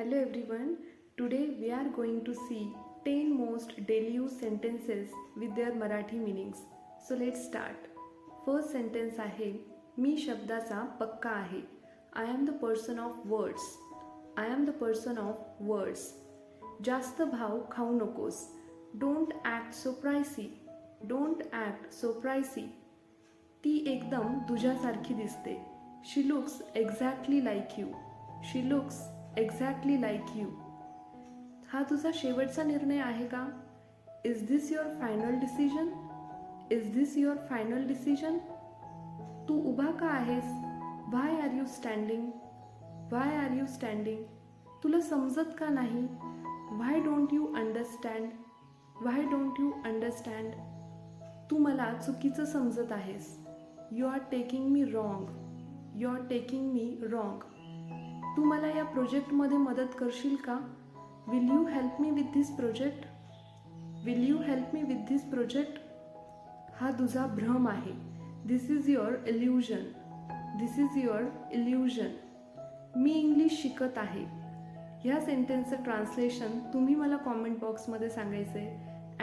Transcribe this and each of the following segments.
Hello everyone. Today we are going to see 10 most daily use sentences with their Marathi meanings. So let's start. First sentence आहे मी शब्दाचा पक्का आहे. I am the person of words. I am the person of words. जास्त भाव खाऊ नकोस. Don't act so pricey. Don't act so pricey. ती एकदम तुझ्यासारखी दिसते. She looks exactly like you. She looks exactly like you. हा तुझा शेवटचा निर्णय आहे का? Is this your final decision? Is this your final decision? तू उभा का आहेस? Why are you standing? Why are you standing? तुला समजत का नाही? Why don't you understand? Why don't you understand? तू मला चुकीचं समजत आहेस. You are taking me wrong. You are taking me wrong. तू मला या प्रोजेक्टमध्ये मदत करशील का? Will you help me with this project? Will you help me with this project? हा तुझा भ्रम आहे. This is your illusion. This is your illusion. Me English शिकत आहे. ह्या सेंटेन्सचं ट्रान्सलेशन तुम्ही मला कॉमेंट बॉक्समध्ये सांगायचे.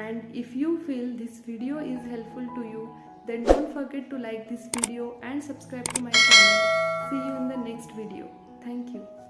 And if you feel this video is helpful to you, then don't forget to like this video and subscribe to my channel. See you in the next video. Thank you.